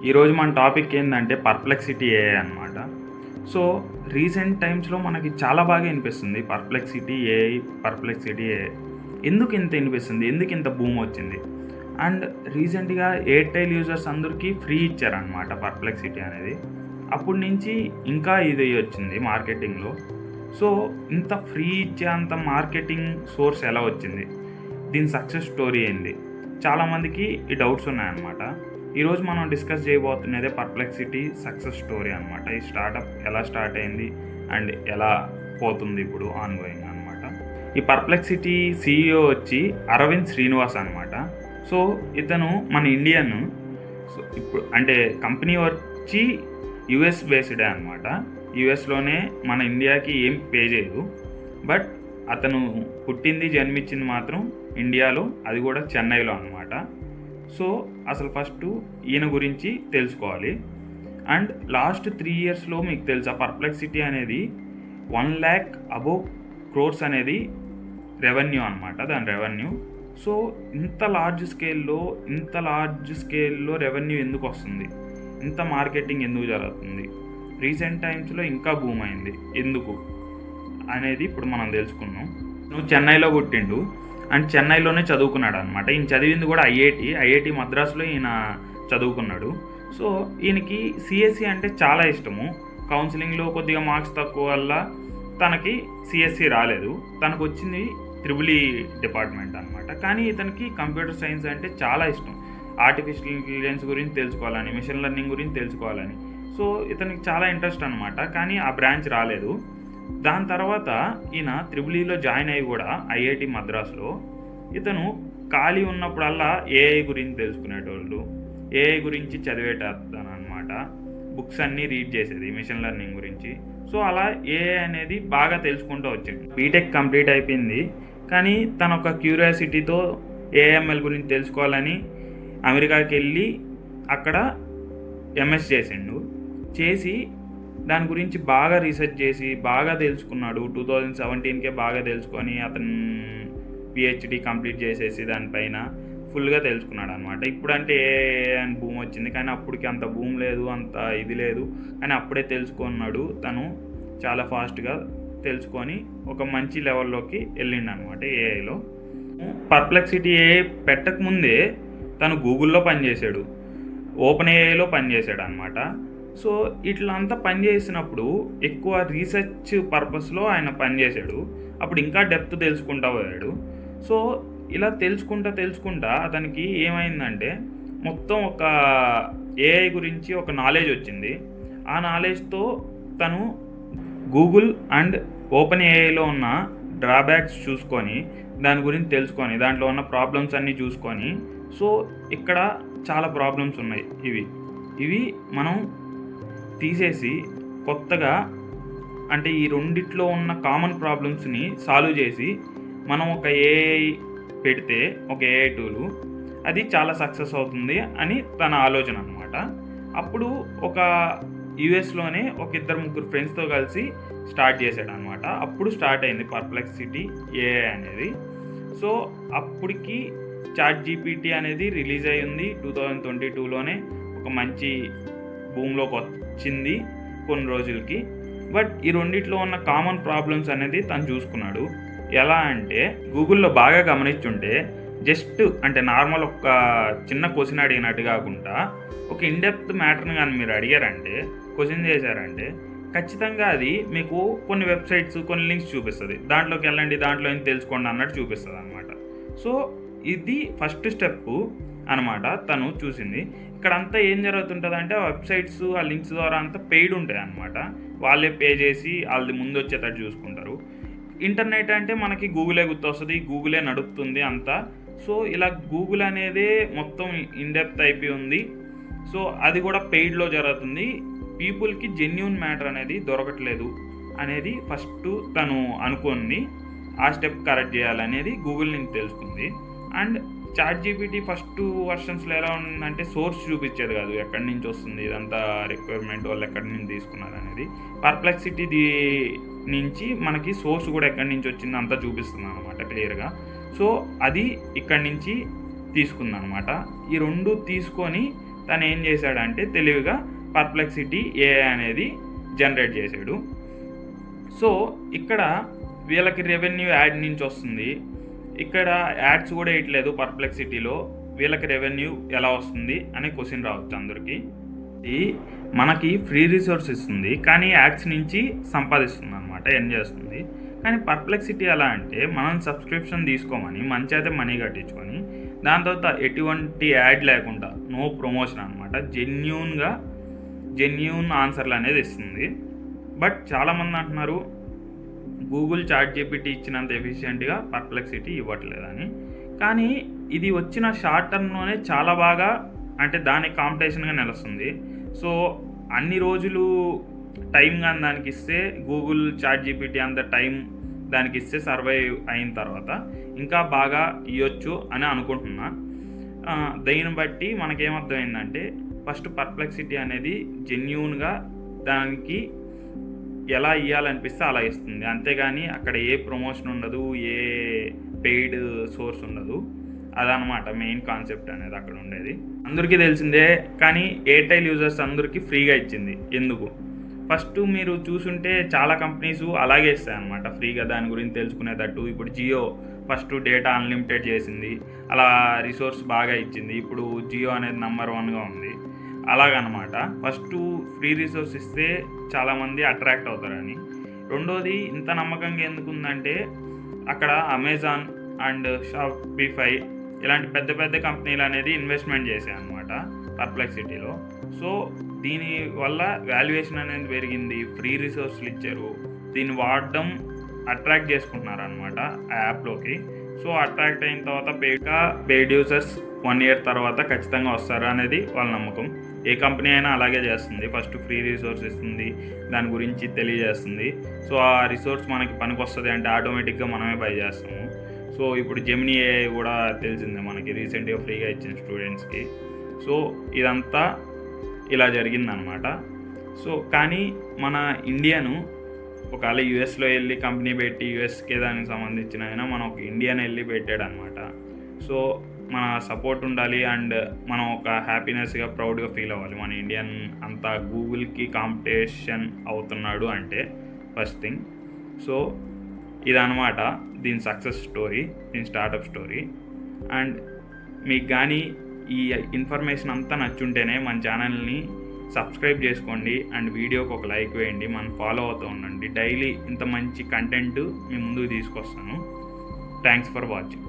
ఈరోజు మన టాపిక్ ఏంటంటే పర్ప్లెక్సిటీ ఏఐ అనమాట. సో రీసెంట్ టైమ్స్లో మనకి చాలా బాగా వినిపిస్తుంది పర్ప్లెక్సిటీ ఏఐ. పర్ప్లెక్సిటీ ఏఐ ఎందుకు ఇంత వినిపిస్తుంది, ఎందుకు ఇంత బూమ్ వచ్చింది? అండ్ రీసెంట్గా ఎయిర్టెల్ యూజర్స్ అందరికీ ఫ్రీ ఇచ్చారనమాట పర్ప్లెక్సిటీ అనేది. అప్పటి నుంచి ఇంకా ఇది వచ్చింది మార్కెటింగ్లో. సో ఇంత ఫ్రీ ఇచ్చే అంత మార్కెటింగ్ సోర్స్ ఎలా వచ్చింది, దీని సక్సెస్ స్టోరీ ఏంది, చాలామందికి ఈ డౌట్స్ ఉన్నాయన్నమాట. ఈరోజు మనం డిస్కస్ చేయబోతున్నదే పర్ప్లెక్సిటీ సక్సెస్ స్టోరీ అనమాట. ఈ స్టార్టప్ ఎలా స్టార్ట్ అయింది అండ్ ఎలా పోతుంది ఇప్పుడు ఆన్గోయింగ్ అనమాట. ఈ పర్ప్లెక్సిటీ CEO వచ్చి అరవింద్ శ్రీనివాస్ అనమాట. సో ఇతను మన ఇండియన్. సో ఇప్పుడు అంటే కంపెనీ వచ్చి యుఎస్ బేస్డే అనమాట. యుఎస్లోనే మన ఇండియాకి ఏం పే చేయదు. బట్ అతను పుట్టింది జన్మించింది మాత్రం ఇండియాలో, అది కూడా చెన్నైలో అనమాట. సో అసలు ఫస్ట్ ఈయన గురించి తెలుసుకోవాలి. అండ్ లాస్ట్ 3 ఇయర్స్లో మీకు తెలుసా పర్ప్లెక్సిటీ అనేది 1 lakh అబోవ్ క్రోర్స్ అనేది రెవెన్యూ అనమాట, దాని రెవెన్యూ. సో ఇంత లార్జ్ స్కేల్లో రెవెన్యూ ఎందుకు వస్తుంది, ఇంత మార్కెటింగ్ ఎందుకు జరుగుతుంది, రీసెంట్ టైమ్స్లో ఇంకా బూమ్ అయింది ఎందుకు అనేది ఇప్పుడు మనం తెలుసుకున్నాం. నువ్వు చెన్నైలో పుట్టిండు అండ్ చెన్నైలోనే చదువుకున్నాడు అనమాట. ఈయన చదివింది కూడా ఐఐటి మద్రాసులో ఈయన చదువుకున్నాడు. సో ఈయనకి సిఎస్సి అంటే చాలా ఇష్టము. కౌన్సిలింగ్లో కొద్దిగా మార్క్స్ తక్కువ వల్ల తనకి సిఎస్సి రాలేదు, తనకు వచ్చింది ట్రిపుల్ ఈ డిపార్ట్మెంట్ అనమాట. కానీ ఇతనికి కంప్యూటర్ సైన్స్ అంటే చాలా ఇష్టం. ఆర్టిఫిషియల్ ఇంటెలిజెన్స్ గురించి తెలుసుకోవాలని, మిషన్ లెర్నింగ్ గురించి తెలుసుకోవాలని. సో ఇతనికి చాలా ఇంట్రెస్ట్ అనమాట, కానీ ఆ బ్రాంచ్ రాలేదు. దాని తర్వాత ఈయన ట్రిపుల్ ఈలో జాయిన్ అయ్యి కూడా ఐఐటి మద్రాసులో ఇతను ఖాళీ ఉన్నప్పుడల్లా ఏఐ గురించి తెలుసుకునేటోళ్ళు, ఏఐ గురించి చదివేటతను అనమాట. బుక్స్ అన్నీ రీడ్ చేసేది మిషన్ లెర్నింగ్ గురించి. సో అలా ఏఐ అనేది బాగా తెలుసుకుంటూ వచ్చింది. బీటెక్ కంప్లీట్ అయిపోయింది, కానీ తన ఒక క్యూరియాసిటీతో ఏఐఎంఎల్ గురించి తెలుసుకోవాలని అమెరికాకి వెళ్ళి అక్కడ ఎంఎస్ చేసి దాని గురించి బాగా రీసెర్చ్ చేసి బాగా తెలుసుకున్నాడు. 2017కే బాగా తెలుసుకొని అతను పిహెచ్డి కంప్లీట్ చేసేసి దానిపైన ఫుల్గా తెలుసుకున్నాడు అనమాట. ఇప్పుడంటే ఏ అని భూమి వచ్చింది, కానీ అప్పటికి అంత భూమి లేదు, అంత ఇది లేదు. కానీ అప్పుడే తెలుసుకున్నాడు తను, చాలా ఫాస్ట్గా తెలుసుకొని ఒక మంచి లెవెల్లోకి వెళ్ళిండు అనమాట ఏఐలో. పర్ప్లెక్సిటీ ఏఐ పెట్టకముందే తను గూగుల్లో పనిచేశాడు, ఓపెన్ ఏఐలో పనిచేశాడు అనమాట. సో ఇట్లా అంతా పనిచేసినప్పుడు ఎక్కువ రీసెర్చ్ పర్పస్లో ఆయన పనిచేశాడు. అప్పుడు ఇంకా డెప్త్ తెలుసుకుంటా పోయాడు. సో ఇలా తెలుసుకుంటా అతనికి ఏమైందంటే మొత్తం ఒక ఏఐ గురించి ఒక నాలెడ్జ్ వచ్చింది. ఆ నాలెడ్జ్తో తను గూగుల్ అండ్ ఓపెన్ ఏఐలో ఉన్న డ్రాబ్యాక్స్ చూసుకొని, దాని గురించి తెలుసుకొని, దాంట్లో ఉన్న ప్రాబ్లమ్స్ అన్నీ చూసుకొని, సో ఇక్కడ చాలా ప్రాబ్లమ్స్ ఉన్నాయి, ఇవి మనం తీసేసి కొత్తగా అంటే ఈ రెండిట్లో ఉన్న కామన్ ప్రాబ్లమ్స్ని సాల్వ్ చేసి మనం ఒక ఏఐ పెడితే, ఒక ఏఐ టూలు, అది చాలా సక్సెస్ అవుతుంది అని తన ఆలోచన అనమాట. అప్పుడు ఒక యుఎస్లోనే ఒక 2-3 ఫ్రెండ్స్తో కలిసి స్టార్ట్ చేశాడు అనమాట. అప్పుడు స్టార్ట్ అయింది పర్ప్లెక్సిటీ ఏఐ అనేది. సో అప్పటికి ChatGPT అనేది రిలీజ్ అయ్యింది 2022లోనే. ఒక మంచి భూమిలోకి వచ్చింది కొన్ని రోజులకి. బట్ ఈ రెండిట్లో ఉన్న కామన్ ప్రాబ్లమ్స్ అనేది తను చూసుకున్నాడు. ఎలా అంటే గూగుల్లో బాగా గమనించుంటే జస్ట్ అంటే నార్మల్ ఒక చిన్న క్వశ్చన్ అడిగినట్టు కాకుండా ఒక ఇన్డెప్త్ మ్యాటర్ని కానీ మీరు అడిగారంటే, క్వశ్చన్ చేశారంటే ఖచ్చితంగా అది మీకు కొన్ని వెబ్సైట్స్, కొన్ని లింక్స్ చూపిస్తుంది. దాంట్లోకి వెళ్ళండి, దాంట్లో ఏం తెలుసుకోండి అన్నట్టు చూపిస్తుంది అనమాట. సో ఇది ఫస్ట్ స్టెప్ అనమాట తను చూసింది. ఇక్కడంతా ఏం జరుగుతుంటుంది అంటే ఆ వెబ్సైట్స్, ఆ లింక్స్ ద్వారా అంతా పెయిడ్ ఉంటాయి అనమాట. వాళ్ళే పే చేసి వాళ్ళది ముందు వచ్చేటట్టు చూసుకుంటారు. ఇంటర్నెట్ అంటే మనకి గూగులే గుర్తొస్తుంది, గూగులే నడుపుతుంది అంతా. సో ఇలా గూగుల్ అనేది మొత్తం ఇన్డెప్త్ అయిపోయి ఉంది. సో అది కూడా పెయిడ్లో జరుగుతుంది. పీపుల్కి జెన్యూన్ మ్యాటర్ అనేది దొరకట్లేదు అనేది ఫస్ట్ తను అనుకుంది. ఆ స్టెప్ కరెక్ట్ చేయాలనేది గూగుల్ నుంచి తెలుసుకుంది. అండ్ ChatGPT ఫస్ట్ వర్షన్స్లో ఎలా ఉందంటే సోర్స్ చూపించేది కాదు, ఎక్కడి నుంచి వస్తుంది ఇదంతా, రిక్వైర్మెంట్ వాళ్ళు ఎక్కడి నుంచి తీసుకున్నారు అనేది. పర్ప్లెక్సిటీ నుంచి మనకి సోర్స్ కూడా ఎక్కడి నుంచి వచ్చింది అంతా చూపిస్తుంది అనమాట క్లియర్గా. సో అది ఇక్కడి నుంచి తీసుకుందనమాట. ఈ రెండు తీసుకొని తను ఏం చేశాడంటే తెలివిగా పర్ప్లెక్సిటీ ఏఐ అనేది జనరేట్ చేశాడు. సో ఇక్కడ వీళ్ళకి రెవెన్యూ యాడ్ నుంచి వస్తుంది, ఇక్కడ యాడ్స్ కూడా వేయట్లేదు పర్ప్లెక్సిటీలో, వీళ్ళకి రెవెన్యూ ఎలా వస్తుంది అనే క్వశ్చన్ రావచ్చు అందరికీ. ఇది మనకి ఫ్రీ రిసోర్స్ ఇస్తుంది కానీ యాడ్స్ నుంచి సంపాదిస్తుంది అనమాట, ఎర్న్ చేస్తుంది. కానీ పర్ప్లెక్సిటీ ఎలా అంటే మనం సబ్స్క్రిప్షన్ తీసుకోమని మంచి అయితే మనీ కట్టించుకొని దాని తర్వాత ఎటువంటి యాడ్ లేకుండా నో ప్రమోషన్ అనమాట, జెన్యూన్ ఆన్సర్లు అనేది ఇస్తుంది. బట్ చాలామంది అంటున్నారు గూగుల్ చాట్ జీపీటీ ఇచ్చినంత ఎఫిషియెంట్గా పర్ప్లెక్సిటీ ఇవ్వట్లేదని. కానీ ఇది వచ్చిన షార్ట్ టర్మ్లోనే చాలా బాగా అంటే దానికి కాంపిటీషన్గా నిలుస్తుంది. సో అన్ని రోజులు టైం కానీ దానికి ఇస్తే గూగుల్ చాట్ జీపీటీ అంత టైం దానికి ఇస్తే సర్వైవ్ అయిన తర్వాత ఇంకా బాగా ఇవ్వచ్చు అని అనుకుంటున్నా. దీన్ని బట్టి మనకేమర్థమైందంటే ఫస్ట్ పర్ప్లెక్సిటీ అనేది జెన్యూన్గా దానికి ఎలా ఇవ్వాలనిపిస్తే అలా ఇస్తుంది, అంతేగాని అక్కడ ఏ ప్రమోషన్ ఉండదు, ఏ పెయిడ్ సోర్స్ ఉండదు. అదనమాట మెయిన్ కాన్సెప్ట్ అనేది అక్కడ ఉండేది. అందరికీ తెలిసిందే, కానీ ఎయిర్టెల్ యూజర్స్ అందరికీ ఫ్రీగా ఇచ్చింది. ఎందుకు? ఫస్ట్ మీరు చూసుంటే చాలా కంపెనీస్ అలాగే ఇస్తాయి అనమాట ఫ్రీగా, దాని గురించి తెలుసుకునేటట్టు. ఇప్పుడు జియో ఫస్ట్ డేటా అన్లిమిటెడ్ చేసింది, అలా రిసోర్స్ బాగా ఇచ్చింది. ఇప్పుడు జియో అనేది నెంబర్ 1గా ఉంది. అలాగనమాట ఫస్ట్ ఫ్రీ రిసోర్స్ ఇస్తే చాలామంది అట్రాక్ట్ అవుతారని. రెండోది ఇంత నమ్మకంగా ఎందుకుందంటే అక్కడ అమెజాన్ అండ్ షాపిఫై ఇలాంటి పెద్ద పెద్ద కంపెనీలు అనేది ఇన్వెస్ట్మెంట్ చేశాయి అనమాట పర్ప్లెక్సిటీలో. సో దీనివల్ల వాల్యుయేషన్ అనేది పెరిగింది, ఫ్రీ రిసోర్స్లు ఇచ్చారు, దీన్ని వాడడం అట్రాక్ట్ చేసుకుంటున్నారు అనమాట ఆ యాప్లోకి. సో అట్రాక్ట్ అయిన తర్వాత పెయిడ్ యూజర్స్ 1 year తర్వాత ఖచ్చితంగా వస్తారు అనేది వాళ్ళ నమ్మకం. ఏ కంపెనీ అయినా అలాగే చేస్తుంది, ఫస్ట్ ఫ్రీ రిసోర్స్ ఇస్తుంది, దాని గురించి తెలియజేస్తుంది. సో ఆ రిసోర్స్ మనకి పనికి వస్తుంది అంటే ఆటోమేటిక్గా మనమే బై చేస్తాము. సో ఇప్పుడు జెమినీ ఏఐ కూడా తెలిసిందే మనకి, రీసెంట్గా ఫ్రీగా ఇచ్చిన స్టూడెంట్స్కి. సో ఇదంతా ఇలా జరిగిందనమాట. సో కానీ మన ఇండియాను ఒకవేళ యూఎస్లో వెళ్ళి కంపెనీ పెట్టి యూఎస్కే దానికి సంబంధించిన అయినా మనం ఒక ఇండియన్ వెళ్ళి పెట్టాడు అనమాట. సో మన సపోర్ట్ ఉండాలి అండ్ మనం ఒక హ్యాపీనెస్గా ప్రౌడ్గా ఫీల్ అవ్వాలి. మన ఇండియన్ అంతా గూగుల్కి కాంపిటీషన్ అవుతున్నాడు అంటే ఫస్ట్ థింగ్. సో ఇదనమాట దీని సక్సెస్ స్టోరీ, దీని స్టార్టప్ స్టోరీ. అండ్ మీకు కానీ ఈ ఇన్ఫర్మేషన్ అంతా నచ్చుంటేనే మన ఛానల్ని సబ్స్క్రైబ్ చేసుకోండి అండ్ వీడియోకి ఒక లైక్ వేయండి, మనం ఫాలో అవుతూ ఉండండి. డైలీ ఇంత మంచి కంటెంట్ మీ ముందుకు తీసుకొస్తాను. Thanks for watching.